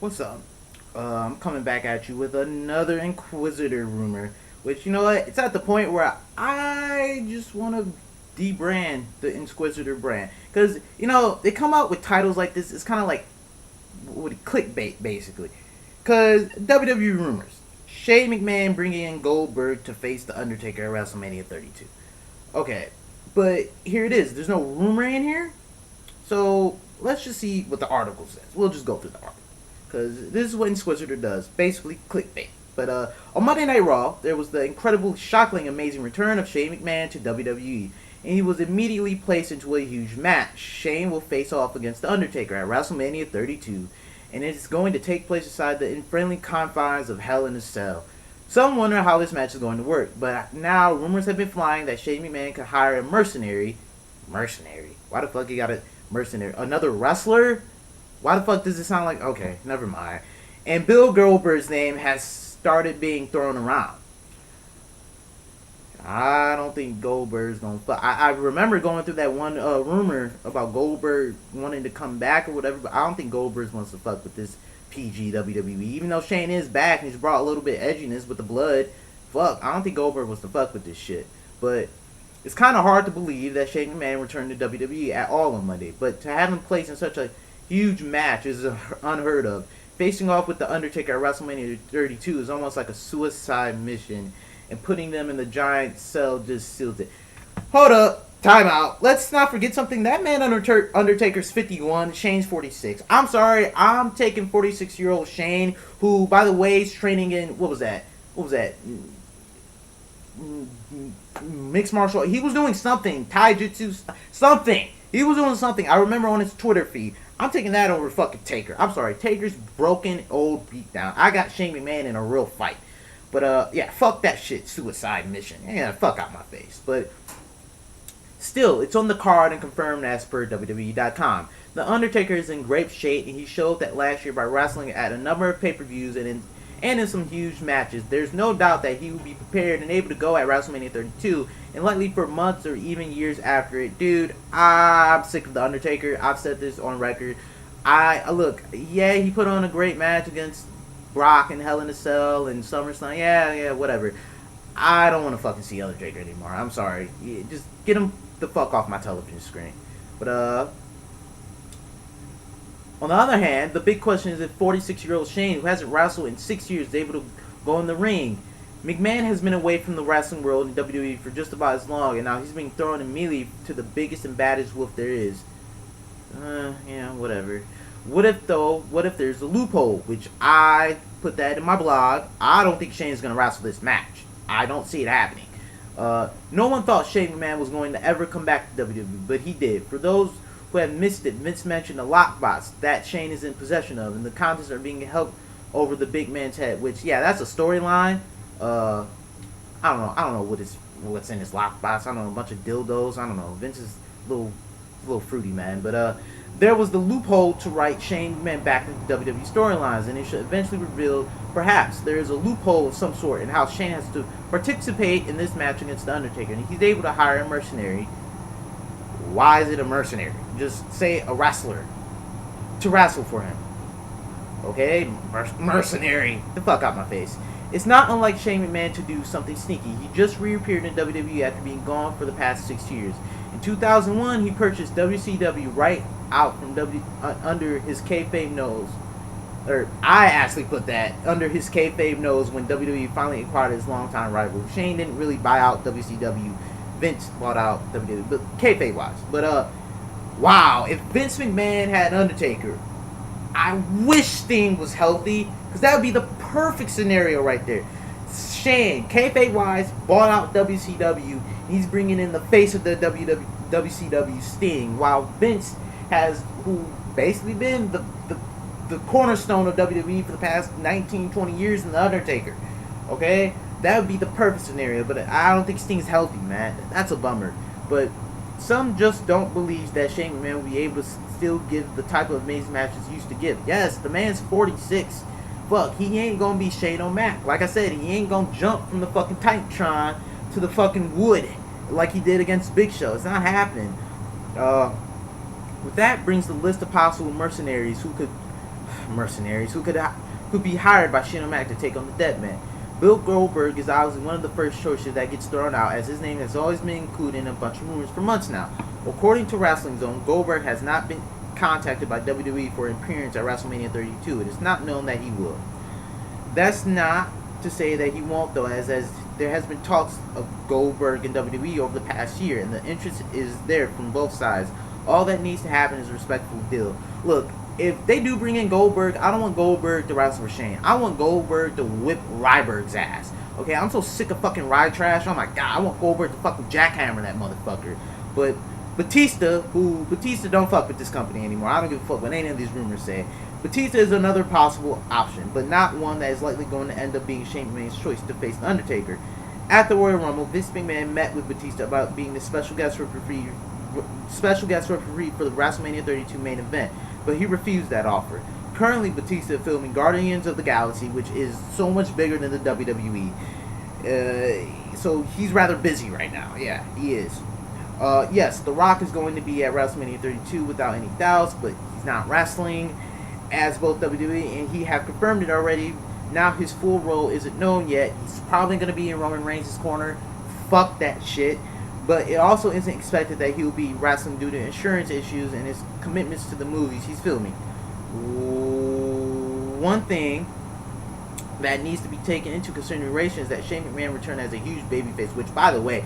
What's up? I'm coming back at you with another Inquisitor rumor, which, you know what, it's at the point where I just want to debrand the Inquisitor brand. Because, they come out with titles like this, it's kind of like clickbait, basically. Because WWE rumors. Shane McMahon bringing in Goldberg to face The Undertaker at WrestleMania 32. Okay, but here it is. There's no rumor in here, so let's just see what the article says. We'll just go through the article because this is what Inquisitor does, basically clickbait. But on Monday Night Raw, there was the incredible, shockingly amazing return of Shane McMahon to WWE, and he was immediately placed into a huge match. Shane will face off against The Undertaker at WrestleMania 32, and it's going to take place inside the unfriendly confines of Hell in a Cell. Some wonder how this match is going to work, but now rumors have been flying that Shane McMahon could hire a mercenary. Mercenary? Why the fuck you got a mercenary? Another wrestler? Why the fuck does it sound like? Okay, never mind. And Bill Goldberg's name has started being thrown around. I don't think Goldberg's gonna fuck. I remember going through that one rumor about Goldberg wanting to come back or whatever, but I don't think Goldberg wants to fuck with this PG WWE. Even though Shane is back and he's brought a little bit of edginess with the blood, fuck, I don't think Goldberg wants to fuck with this shit. But it's kind of hard to believe that Shane McMahon returned to WWE at all on Monday. But to have him placed in such a huge match is unheard of. Facing off with The Undertaker at WrestleMania 32 is almost like a suicide mission, and putting them in the giant cell just seals it. Hold up. Time out. Let's not forget something. That man Undertaker's 51, Shane's 46. I'm sorry. I'm taking 46-year-old Shane, who, by the way, is training in, what was that? Mixed martial. He was doing something. Taijutsu. Something. He was doing something. I remember on his Twitter feed. I'm taking that over fucking Taker. I'm sorry. Taker's broken, old, beat down. I got Shane McMahon in a real fight. But, yeah, fuck that shit. Suicide mission. Yeah, fuck out my face. But still, it's on the card and confirmed as per WWE.com. The Undertaker is in great shape, and he showed that last year by wrestling at a number of pay-per-views and in some huge matches. There's no doubt that he will be prepared and able to go at WrestleMania 32, and likely for months or even years after it. Dude, I'm sick of The Undertaker. I've said this on record. Look, yeah, he put on a great match against Brock and Hell in a Cell and SummerSlam. Yeah, whatever. I don't want to fucking see Undertaker anymore. I'm sorry. Just get him the fuck off my television screen. But, on the other hand, the big question is if 46-year-old Shane, who hasn't wrestled in 6 years, is able to go in the ring. McMahon has been away from the wrestling world in WWE for just about as long, and now he's being thrown immediately to the biggest and baddest wolf there is. Yeah, whatever. What if there's a loophole, which I put that in my blog. I don't think Shane's going to wrestle this match. I don't see it happening. No one thought Shane McMahon was going to ever come back to WWE, but he did. For those who have missed it, Vince mentioned the lockbox that Shane is in possession of, and the contents are being held over the big man's head. Which, yeah, that's a storyline. I don't know what's in his lockbox. I don't know, a bunch of dildos. I don't know. Vince is a little fruity, man. But there was the loophole to write Shane McMahon back into WWE storylines, and it should eventually reveal perhaps there is a loophole of some sort in how Shane has to participate in this match against The Undertaker, and he's able to hire a mercenary. Why is it a mercenary? Just say a wrestler to wrestle for him. Okay? Mercenary. The fuck out my face. It's not unlike Shane McMahon to do something sneaky. He just reappeared in WWE after being gone for the past 6 years. In 2001, he purchased WCW right out from under his kayfabe nose. Or I actually put that under his kayfabe nose when WWE finally acquired his longtime rival. Shane didn't really buy out WCW. Vince bought out WWE, but kayfabe wise. But wow, if Vince McMahon had Undertaker, I wish Sting was healthy, because that would be the perfect scenario right there. Shane, kayfabe wise, bought out WCW. He's bringing in the face of the WCW Sting, while Vince has, who basically been the cornerstone of WWE for the past 19, 20 years in The Undertaker. Okay? That would be the perfect scenario, but I don't think Sting's healthy, man. That's a bummer. But some just don't believe that Shane McMahon will be able to still give the type of amazing matches he used to give. Yes, the man's 46. Fuck, he ain't gonna be Shane O'Mac. Like I said, he ain't gonna jump from the fucking Titantron to the fucking wood like he did against Big Show. It's not happening. With that brings the list of possible mercenaries who could mercenaries who could be hired by Shane O'Mac to take on the dead man. Bill Goldberg is obviously one of the first choices that gets thrown out, as his name has always been included in a bunch of rumors for months now. According to Wrestling Zone, Goldberg has not been contacted by WWE for an appearance at WrestleMania 32. It is not known that he will. That's not to say that he won't, though, as there has been talks of Goldberg and WWE over the past year, and the interest is there from both sides. All that needs to happen is a respectful deal. Look, if they do bring in Goldberg, I don't want Goldberg to wrestle for Shane. I want Goldberg to whip Ryberg's ass. Okay, I'm so sick of fucking Rye trash. Oh my god, I want Goldberg to fucking jackhammer that motherfucker. But Batista don't fuck with this company anymore. I don't give a fuck what any of these rumors say. Batista is another possible option, but not one that is likely going to end up being Shane McMahon's choice to face The Undertaker. At the Royal Rumble, Vince McMahon met with Batista about being the special guest referee for the WrestleMania 32 main event, but he refused that offer. Currently, Batista is filming Guardians of the Galaxy, which is so much bigger than the WWE. So he's rather busy right now. Yeah, he is. Yes, The Rock is going to be at WrestleMania 32 without any doubts, but he's not wrestling as both WWE and he have confirmed it already. Now his full role isn't known yet. He's probably going to be in Roman Reigns' corner. Fuck that shit. But it also isn't expected that he will be wrestling due to insurance issues and his commitments to the movies he's filming. One thing that needs to be taken into consideration is that Shane McMahon returned as a huge babyface, which, by the way,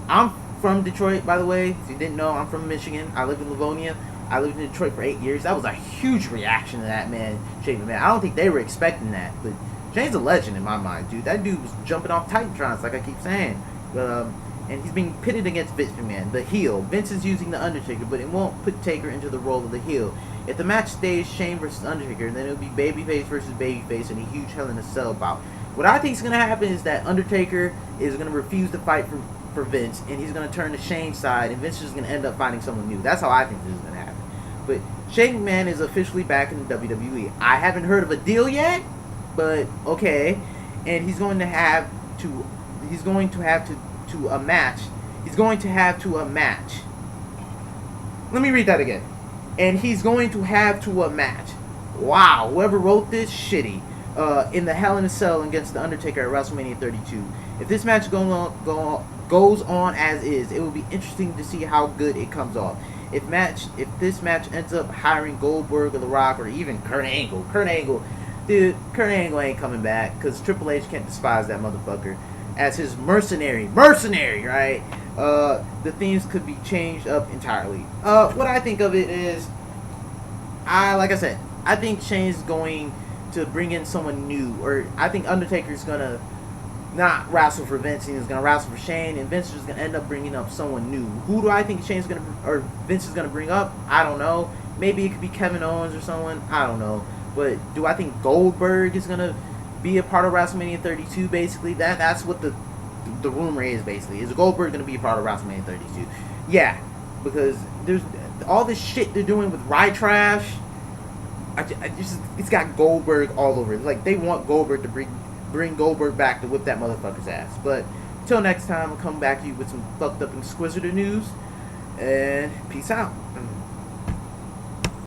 I'm from Detroit, by the way. If you didn't know, I'm from Michigan. I live in Livonia. I lived in Detroit for 8 years. That was a huge reaction to that man, Shane McMahon. I don't think they were expecting that, but Shane's a legend in my mind, dude. That dude was jumping off Titantrons, like I keep saying. But and he's being pitted against Vince McMahon, the heel. Vince is using The Undertaker, but it won't put Taker into the role of the heel. If the match stays Shane versus Undertaker, then it'll be babyface versus babyface in a huge Hell in a Cell bout. What I think is going to happen is that Undertaker is going to refuse to fight for Vince, and he's going to turn to Shane's side, and Vince is going to end up finding someone new. That's how I think this is going to happen. But Shane McMahon is officially back in the WWE. I haven't heard of a deal yet, but okay. And he's going to have to a match. He's going to have to a match. Let me read that again. And he's going to have to a match. Wow, whoever wrote this, shitty. In the Hell in a Cell against The Undertaker at WrestleMania 32. If this match goes on as is, it will be interesting to see how good it comes off. If this match ends up hiring Goldberg or The Rock or even Kurt Angle, dude, Kurt Angle ain't coming back because Triple H can't despise that motherfucker as his mercenary, right? The themes could be changed up entirely. What I think of it is, like I said, I think Shane's going to bring in someone new, or I think Undertaker's gonna not wrestle for Vince, and he's gonna wrestle for Shane, and Vince is gonna end up bringing up someone new. Who do I think Vince is gonna bring up? I don't know. Maybe it could be Kevin Owens or someone. I don't know. But do I think Goldberg is gonna be a part of WrestleMania 32? Basically, that's what the rumor is. Basically, is Goldberg gonna be a part of WrestleMania 32? Yeah, because there's all this shit they're doing with Rye Trash. It's got Goldberg all over it. Like, they want Goldberg to bring Goldberg back to whip that motherfucker's ass. But until next time, I'll come back to you with some fucked up Inquisitor news. And peace out.